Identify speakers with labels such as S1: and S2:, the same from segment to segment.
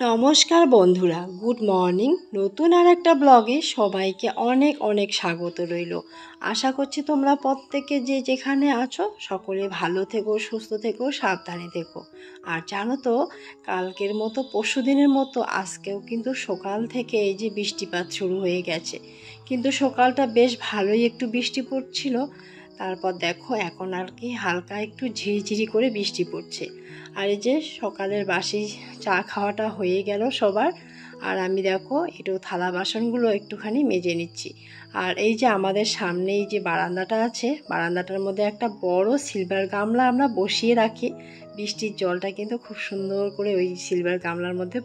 S1: নমস্কার বন্ধুরা, good morning. নতুন আর একটা ব্লগে সবাইকে অনেক অনেক স্বাগত রইল। আশা করছি তোমরা প্রত্যেকে যে যেখানে আছো সকলে ভালো থেকো, সুস্থ থেকো, সাবধানে থেকো। আর জানো তো, কালকের মতো পরশুদিনের মতো আজকেও কিন্তু সকাল থেকে এই যে বৃষ্টিপাত শুরু হয়ে গেছে। কিন্তু সকালটা বেশ ভালোই একটু বৃষ্টি পড়ছিল। তারপর দেখো এখন আর কি হালকা একটু ঝিরিঝিরি করে বৃষ্টি পড়ছে। আর এই যে সকালের বাসি চা খাওয়াটা হয়ে গেল সবার। আর আমি দেখো একটু থালা বাসনগুলো একটুখানি মেজে নিচ্ছি। আর এই যে আমাদের সামনে এই যে বারান্দাটা আছে, বারান্দাটার মধ্যে একটা বড় সিলভার গামলা আমরা বসিয়ে রাখি। বৃষ্টির জলটা কিন্তু খুব সুন্দর করে ওই সিলভার গামলার মধ্যে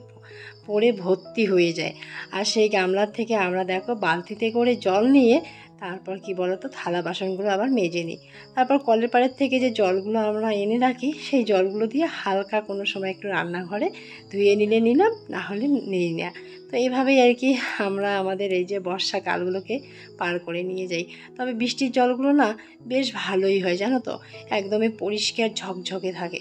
S1: পড়ে ভর্তি হয়ে যায়। আর সেই গামলার থেকে আমরা দেখো বালতিতে করে জল নিয়ে তারপর কি বলতো থালা বাসনগুলো আবার মেজে নিই। তারপর কলের পাড়ের থেকে যে জলগুলো আমরা এনে রাখি সেই জলগুলো দিয়ে হালকা কোনো সময় একটু রান্নাঘরে ধুয়ে নিলে নিলাম, না হলে নিই না। তো এইভাবেই আর কি আমরা আমাদের এই যে বর্ষাকালগুলোকে পার করে নিয়ে যাই। তবে বৃষ্টির জলগুলো না বেশ ভালোই হয় জানো তো, একদমই পরিষ্কার ঝকঝকে থাকে।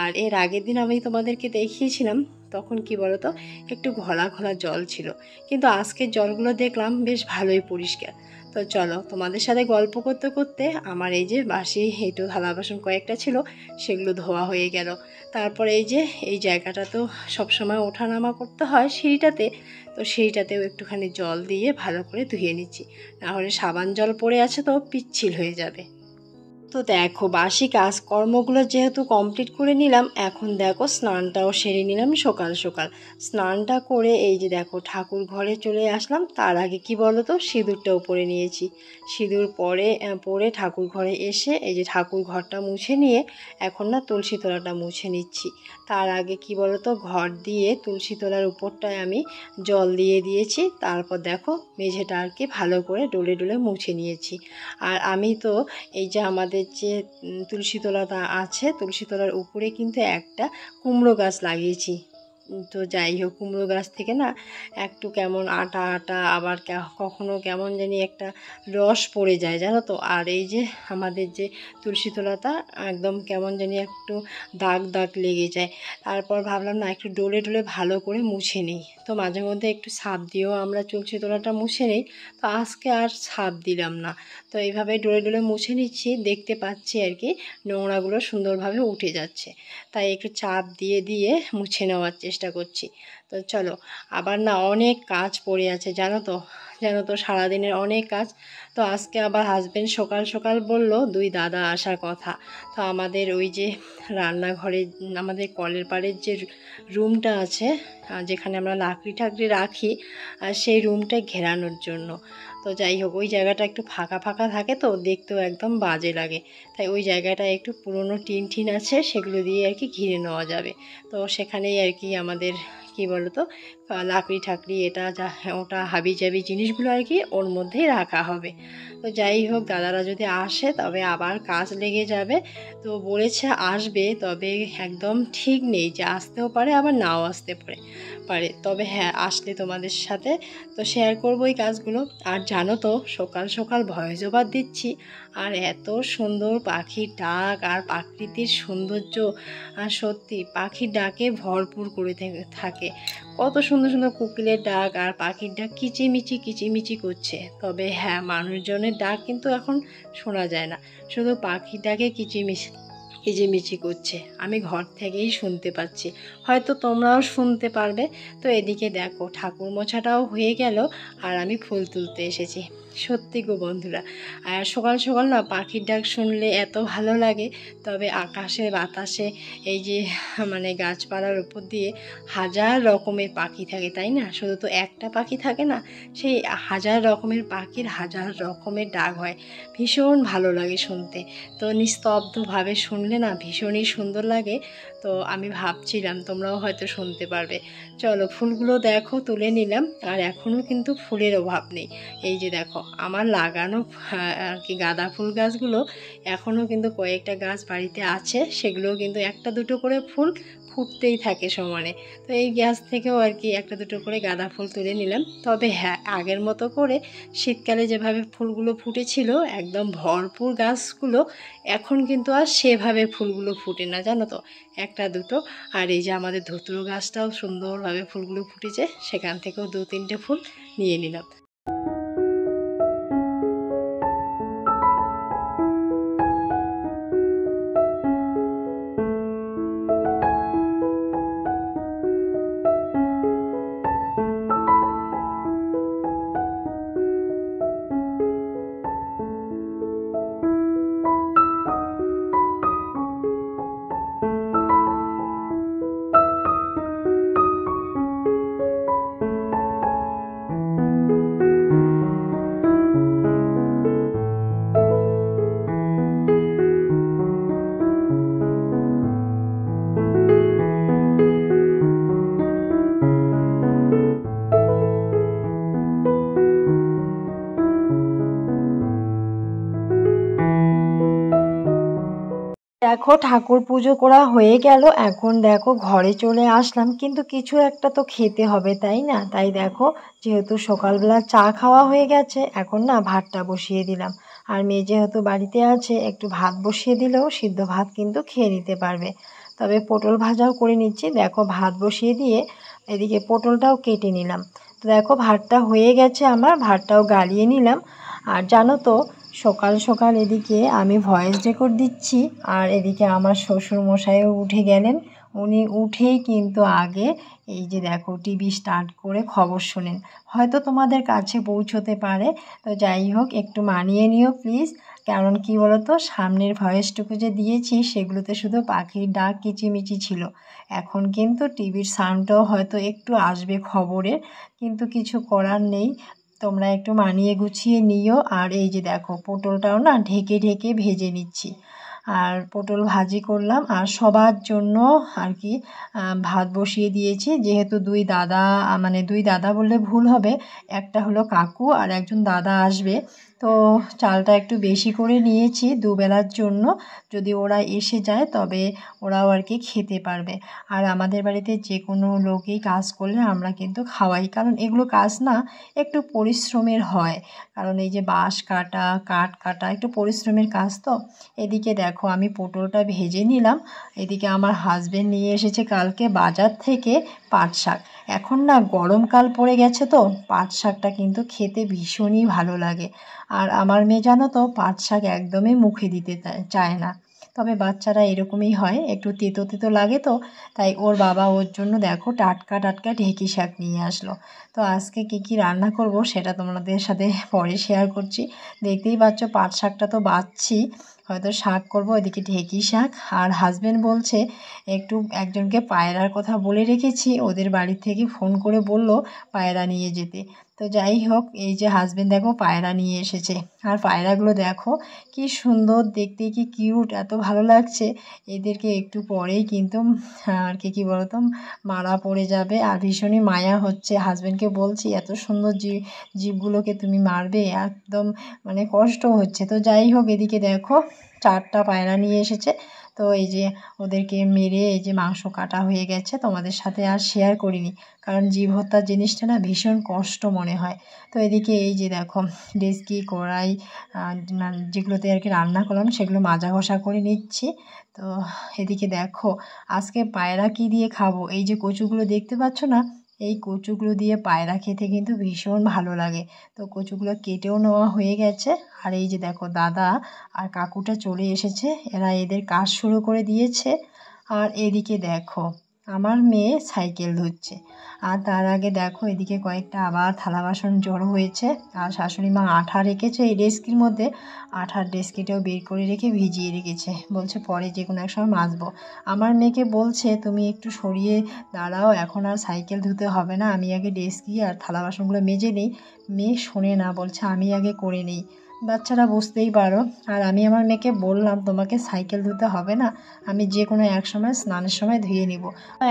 S1: আর এর আগের দিন আমি তোমাদেরকে দেখিয়েছিলাম, তখন কি বলতো একটু ঘোলা ঘোলা জল ছিল, কিন্তু আজকের জলগুলো দেখলাম বেশ ভালোই পরিষ্কার। তো চলো তোমাদের সাথে গল্প করতে করতে আমার এই যে বাসি একটু থালা বাসন কয়েকটা ছিল সেগুলো ধোয়া হয়ে গেল। তারপরে এই যে এই জায়গাটা তো সবসময় ওঠানামা করতে হয় সিঁড়িটাতে, তো সেইটাতেও একটুখানি জল দিয়ে ভালো করে ধুয়ে নিচ্ছি, নাহলে সাবান জল পড়ে আছে তো পিচ্ছিল হয়ে যাবে। তো দেখো বাসি কাজকর্মগুলো যেহেতু কমপ্লিট করে নিলাম, এখন দেখো স্নানটাও সেরে নিলাম সকাল সকাল। স্নানটা করে এই যে দেখো ঠাকুর ঘরে চলে আসলাম। তার আগে কি বলো তো সিঁদুরটাও পরে নিয়েছি। সিঁদুর পরে ঠাকুর ঘরে এসে এই যে ঠাকুর ঘরটা মুছে নিয়ে এখন না তুলসী তলাটা মুছে নিচ্ছি। তার আগে কি বলো তো ঘর দিয়ে তুলসী তলার উপরটায় আমি জল দিয়ে দিয়েছি। তারপর দেখো মেঝেটা আর কি ভালো করে ডলে ডলে মুছে নিয়েছি। আর আমি তো এই যে আমাদের যে তুলসী তলাটা আছে, তুলসী তলার উপরে কিন্তু একটা কুমড়ো গাছ লাগিয়েছি। তো যাই হোক, কুমড়ো গাছ থেকে না একটু কেমন আটা আটা আবার কখনো কেমন জানি একটা রস পড়ে যায় জানো তো। আর এই যে আমাদের যে তুলসী তলাটা একদম কেমন জানি একটু দাগ দাগ লেগে যায়। তারপর ভাবলাম না একটু ডলে ডলে ভালো করে মুছে নিই। তো মাঝে মধ্যে একটু সার্ফ দিয়েও আমরা তুলসী তলাটা মুছে নিই। তো আজকে আর সার্ফ দিলাম না। তো এইভাবে ডলে ডলে মুছে নিচ্ছি, দেখতে পাচ্ছি আর কি নোংরাগুলো সুন্দরভাবে উঠে যাচ্ছে। তাই একটু চাপ দিয়ে দিয়ে মুছে নেওয়ার চেষ্টা করছি। তো চলো, আবার না অনেক কাজ পড়ে আছে জানো তো সারাদিনের অনেক কাজ। তো আজকে আবার হাজবেন্ড সকাল সকাল বলল দুই দাদা আসার কথা। তো আমাদের ওই যে রান্নাঘরে আমাদের কলের পাড়ের যে রুমটা আছে, যেখানে আমরা লাকড়ি টাকড়ি রাখি, আর সেই রুমটা ঘেরানোর জন্য। তো যাই হোক, ওই জায়গাটা একটু ফাঁকা ফাঁকা থাকে তো দেখতেও একদম বাজে লাগে। তাই ওই জায়গাটা একটু পুরনো টিন টিন আছে, সেগুলো দিয়ে আর কি ঘিরে নেওয়া যাবে। তো সেখানেই আর কি আমাদের কি বলতো লাকড়ি ঠাকড়ি এটা যা ওটা হাবি জাবি জিনিসগুলো আর কি ওর মধ্যেই রাখা হবে। তো যাই হোক, দাদারা যদি আসে তবে আবার কাজ লেগে যাবে। তো বলেছে আসবে, তবে একদম ঠিক নেই যে আসতেও পারে আবার নাও আসতে পারে। তবে হ্যাঁ, আসলে তোমাদের সাথে তো শেয়ার করবো এই কাজগুলো। আর জানো তো সকাল সকাল ভয়েস ওভার দিচ্ছি, আর এত সুন্দর পাখির ডাক আর প্রাকৃতিক সৌন্দর্য, আর সত্যি পাখির ডাকে ভরপুর করে থাকে। কত সুন্দর সুন্দর কোকিলের ডাক আর পাখির ডাক কিচিমিচি কিচিমিচি করছে। তবে হ্যাঁ, মানুষজনের ডাক কিন্তু এখন শোনা যায় না, শুধু পাখির ডাকে কিচিমিচি করছে। আমি ঘর থেকেই শুনতে পাচ্ছি, হয়তো তোমরাও শুনতে পারবে। তো এদিকে দেখো ঠাকুর মোছাটাও হয়ে গেল, আর আমি ফুল তুলতে এসেছি। সত্যি গো বন্ধুরা, আর সকাল সকাল না পাখির ডাক শুনলে এত ভালো লাগে। তবে আকাশে বাতাসে এই যে গাছপালার উপর দিয়ে হাজার রকমের পাখি থাকে, তাই না? শুধু তো একটা পাখি থাকে না, সেই হাজার রকমের পাখির হাজার রকমের ডাক হয়। ভীষণ ভালো লাগে শুনতে। তো নিস্তব্ধভাবে শুনলে না ভীষণই সুন্দর লাগে। তো আমি ভাবছিলাম তোমরাও হয়তো শুনতে পারবে। চলো, ফুলগুলো দেখো তুলে নিলাম, আর এখনও কিন্তু ফুলের অভাব নেই। এই যে দেখো আমার লাগানো আর কি গাঁদা ফুল গাছগুলো এখনও কিন্তু কয়েকটা গাছ বাড়িতে আছে, সেগুলোও কিন্তু একটা দুটো করে ফুল ফুটতেই থাকে সমানে। তো এই গ্যাস থেকেও আর কি একটা দুটো করে গাঁদা ফুল তুলে নিলাম। তবে হ্যাঁ, আগের মতো করে শীতকালে যেভাবে ফুলগুলো ফুটেছিল একদম ভরপুর গাছগুলো, এখন কিন্তু আর সেভাবে ফুলগুলো ফুটে না, জানো তো, একটা দুটো। আর এই যে আমাদের ধুতুরো গাছটাও সুন্দরভাবে ফুলগুলো ফুটেছে, সেখান থেকেও 2-3টে ফুল নিয়ে নিলাম। দেখো ঠাকুর পুজো করা হয়ে গেল, এখন দেখো ঘরে চলে আসলাম, কিন্তু কিছু একটা তো খেতে হবে তাই না? তাই দেখো, যেহেতু সকালবেলা চা খাওয়া হয়ে গেছে, এখন না ভাতটা বসিয়ে দিলাম। আর মেয়ে যেহেতু বাড়িতে আছে, একটু ভাত বসিয়ে দিলেও সিদ্ধ ভাত কিন্তু খেয়ে নিতে পারবে। তবে পটল ভাজাও করে নিচ্ছি। দেখো ভাত বসিয়ে দিয়ে এদিকে পটলটাও কেটে নিলাম। তো দেখো ভাতটা হয়ে গেছে আমার, ভাতটাও গালিয়ে নিলাম। আর জানো তো, সকাল সকাল এদিকে আমি ভয়েস রেকর্ড দিচ্ছি, আর এদিকে আমার শ্বশুর মশাইও উঠে গেলেন। উনি উঠেই কিন্তু আগে এই যে দেখো টিভি স্টার্ট করে খবর শোনেন। হয়তো তোমাদের কাছে পৌঁছতে পারে, তো যাই হোক একটু মানিয়ে নিও প্লিজ। কারণ কি বলতো, সামনের ভয়েসটুকু যে দিয়েছি সেগুলোতে শুধু পাখির ডাক কিচিমিচি ছিল। এখন কিন্তু টিভির সাউন্ডটাও হয়তো একটু আসবে খবরের, কিন্তু কিছু করার নেই। তোমরা একটু মানিয়ে গুছিয়ে নিও। আর এই যে দেখো পটলটাও না ঢেকে ঢেকে ভেজে নিচ্ছি। আর পটল ভাজি করলাম, আর সবার জন্য আর কি ভাত বসিয়ে দিয়েছি। যেহেতু দুই দাদা, মানে দুই দাদা বললে ভুল হবে, একটা হলো কাকু আর একজন দাদা আসবে, তো চালটা একটু বেশি করে নিয়েছি দুবেলার জন্য। যদি ওরা এসে যায় তবে ওরাও আর কি খেতে পারবে। আর আমাদের বাড়িতে যে কোনো লোকই কাজ করলে আমরা কিন্তু খাওয়াই, কারণ এগুলো কাজ না একটু পরিশ্রমের হয়। কারণ এই যে বাঁশ কাটা, কাঠ কাটা একটু পরিশ্রমের কাজ তো। এদিকে দেখো আমি পটলটা ভেজে নিলাম। এদিকে আমার হাজবেন্ড নিয়ে এসেছে কালকে বাজার থেকে পাট শাক। এখন না গরমকাল পড়ে গেছে, তো পাট শাকটা কিন্তু খেতে ভীষণই ভালো লাগে। আর আমার মেয়ে জানো তো, পাট শাক একদমই মুখে দিতে চায় না। তবে বাচ্চারা এরকমই হয়, একটু তেতো তেতো লাগে তো। তাই ওর বাবা ওর জন্য দেখো টাটকা টাটকা ঢেঁকি শাক নিয়ে আসলো। তো আজকে কি কি রান্না করব সেটা তোমাদের সাথে পরে শেয়ার করছি। দেখতেই পাচ্ছ পাট শাকটা তো বাছছি, হয়তো শাক করব। এদিকে ঢেঁকি শাক। আর হাজবেন্ড বলছে একটু একজনকে পায়রার কথা বলে রেখেছি, ওদের বাড়ি থেকে ফোন করে বলল পায়রা নিয়ে যেতে। তো যাই হোক, এই যে হাজবেন্ড দেখো পায়রা নিয়ে এসেছে। আর পায়রাগুলো দেখো কি সুন্দর দেখতে, কি কিউট, এত ভালো লাগছে। এদেরকে একটু পরেই কিন্তু আর কি বলতো মারা পড়ে যাবে। আর ভীষণই মায়া হচ্ছে, হাজবেন্ডকে বলছি এত সুন্দর জীবগুলোকে তুমি মারবে, একদম মানে কষ্ট হচ্ছে। তো যাই হোক, এদিকে দেখো 4টা পায়রা নিয়ে এসেছে। তো এই যে ওদেরকে মেরে এই যে মাংস কাটা হয়ে গেছে, তোমাদের সাথে আর শেয়ার করিনি, কারণ জীব হত্যার জিনিসটা না ভীষণ কষ্ট মনে হয়। তো এদিকে এই যে দেখো ডেচকি কড়াই যেগুলোতে আর কি রান্না করলাম সেগুলো মাজা ঘষা করে নিচ্ছি। তো এদিকে দেখো আজকে পায়রা কি দিয়ে খাবো, এই যে কচুগুলো দেখতে পাচ্ছ না, এই কচুগুলো দিয়ে পায়রা খেতে কিন্তু ভীষণ ভালো লাগে। তো কচুগুলো কেটেও নেওয়া হয়ে গেছে। আর এই যে দেখো দাদা আর কাকুটা চলে এসেছে, এরা এদের কাজ শুরু করে দিয়েছে। আর এদিকে দেখো আমার মেয়ে সাইকেল ধুচ্ছে। আর তার আগে দেখো এদিকে কয়েকটা আবার থালা বাসন জড়ো হয়েছে। আর শাশুড়ি মা আঠা রেখেছে এই ডেস্কির মধ্যে, আঠার ডেস্কিটাও বের করে রেখে ভিজিয়ে রেখেছে, বলছে পরে যে কোনো এক সময় মাজবো। আমার মেয়েকে বলছে তুমি একটু সরিয়ে দাঁড়াও, এখন আর সাইকেল ধুতে হবে না, আমি আগে ডেস্কি আর থালা বাসনগুলো মেজে নিই। মেয়ে শোনে না, বলছে আমি আগে করে নিই। বাচ্চারা বুঝতেই পারো। আর আমি আমার মেয়েকে বললাম, তোমাকে সাইকেল ধুতে হবে না, আমি যে কোনো এক সময় স্নানের সময় ধুয়ে নিব।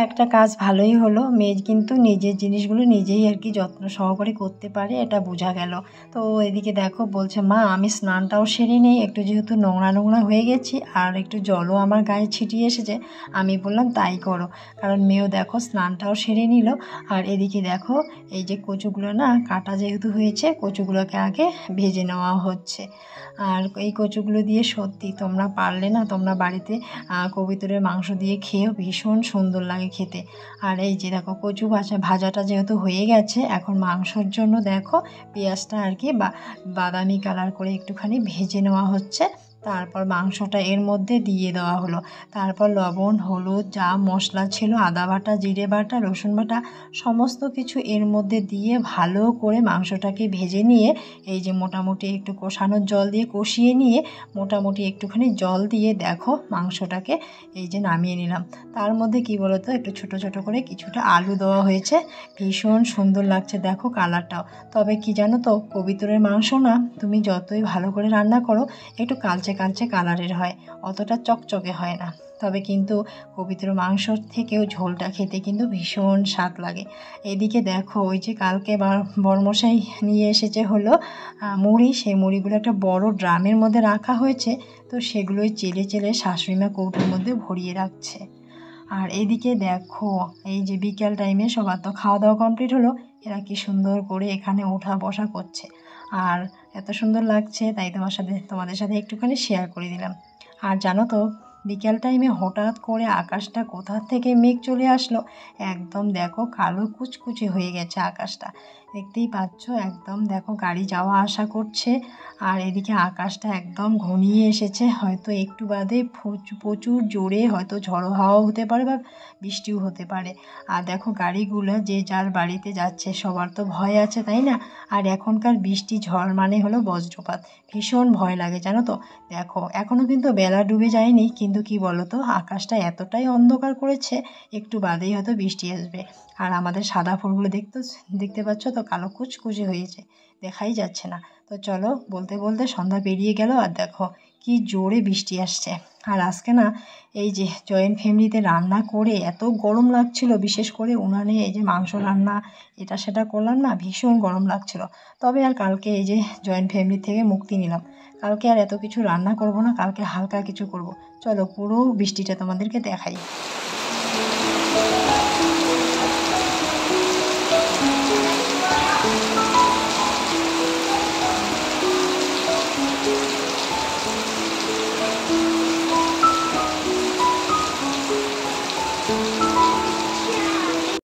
S1: একটা কাজ ভালোই হলো, মেয়ে কিন্তু নিজের জিনিসগুলো নিজেই আর কি যত্ন সহকারে করতে পারে, এটা বোঝা গেল। তো এদিকে দেখো বলছে, মা আমি স্নানটাও সেরে নিই, একটু যেহেতু নোংরা নোংরা হয়ে গেছি আর একটু জলও আমার গায়ে ছিটিয়ে এসেছে। আমি বললাম তাই করো, কারণ মেয়েও দেখো স্নানটাও সেরে নিল। আর এদিকে দেখো এই যে কচুগুলো না কাটা যেহেতু হয়েছে, কচুগুলোকে আগে ভেজে নেওয়া হচ্ছে। আর এই কচুগুলো দিয়ে সত্যি তোমরা পারলে না তোমরা বাড়িতে কবুতরের মাংস দিয়ে খেয়েও, ভীষণ সুন্দর লাগে খেতে। আর এই যে দেখো কচু ভাজাটা যেহেতু হয়ে গেছে, এখন মাংসর জন্য দেখো পেঁয়াজটা আর কি বাদামি কালার করে একটুখানি ভেজে নেওয়া হচ্ছে। তারপর মাংসটা এর মধ্যে দিয়ে দেওয়া হলো। তারপর লবণ হলুদ যা মশলা ছিল, আদা বাটা জিরে বাটা রসুন বাটা সমস্ত কিছু এর মধ্যে দিয়ে ভালো করে মাংসটাকে ভেজে নিয়ে, এই যে মোটামুটি একটু কষানোর জল দিয়ে কষিয়ে নিয়ে মোটামুটি একটুখানি জল দিয়ে দেখো মাংসটাকে এই যে নামিয়ে নিলাম। তার মধ্যে কি বলতো একটু ছোট ছোট করে কিছুটা আলু দেওয়া হয়েছে, ভীষণ সুন্দর লাগছে দেখো কালারটাও। তবে কি জানো তো, কবুতরের মাংস না তুমি যতই ভালো করে রান্না করো একটু কালচে কালচে কালারের হয়, অতটা চকচকে হয় না। তবে কিন্তু কবুতরের মাংসর থেকেও ঝোলটা খেতে কিন্তু ভীষণ স্বাদ লাগে। এদিকে দেখো ওই যে কালকে বরমশাই নিয়ে এসেছে হলো মুড়ি, সেই মুড়িগুলো একটা বড় ড্রামের মধ্যে রাখা হয়েছে। তো সেগুলোই চেলে চেলে শাশুড়িমা কৌটোর মধ্যে ভরিয়ে রাখছে। আর এদিকে দেখো এই যে বিকেল টাইমে সবার তো খাওয়া দাওয়া কমপ্লিট হলো, এরা কি সুন্দর করে এখানে ওঠা বসা করছে। আর এত সুন্দর লাগছে তাই তোমাদের সাথে একটুখানি শেয়ার করে দিলাম। আর জানো তো বিকেল টাইমে হঠাৎ করে আকাশটা কোথা থেকে মেঘ চলে আসলো, একদম দেখো কালো কুচকুচে হয়ে গেছে আকাশটা, দেখতেই পাচ্ছ। একদম দেখো গাড়ি যাওয়া আসা করছে। আর এদিকে আকাশটা একদম ঘনিয়ে এসেছে, হয়তো একটু বাদে প্রচুর জোরে হয়তো ঝড়ো হাওয়াও হতে পারে বা বৃষ্টিও হতে পারে। আর দেখো গাড়িগুলো যে যার বাড়িতে যাচ্ছে, সবার তো ভয় আছে তাই না। আর এখনকার বৃষ্টি ঝড় মানে হলো বজ্রপাত, ভীষণ ভয় লাগে জানো তো। দেখো এখনও কিন্তু বেলা ডুবে যায়নি, কিন্তু কি বলো তো আকাশটা এতটাই অন্ধকার করেছে, একটু বাদেই হয়তো বৃষ্টি আসবে। আর আমাদের সাদা ফুলগুলো দেখতে পাচ্ছ তো কালো কুচকুচে হয়েছে, দেখাই যাচ্ছে না। তো চলো বলতে বলতে সন্ধ্যা পেরিয়ে গেল, আর দেখো কি জোরে বৃষ্টি আসছে। আর আজকে না এই যে জয়েন্ট ফ্যামিলিতে রান্না করে এত গরম লাগছিল, বিশেষ করে উনানে এই যে মাংস রান্না এটা সেটা করলাম না, ভীষণ গরম লাগছিল। তবে আর কালকে এই যে জয়েন্ট ফ্যামিলি থেকে মুক্তি নিলাম, কালকে আর এত কিছু রান্না করব না, কালকে হালকা কিছু করব। চলো পুরো বৃষ্টিটা তোমাদেরকে দেখাই।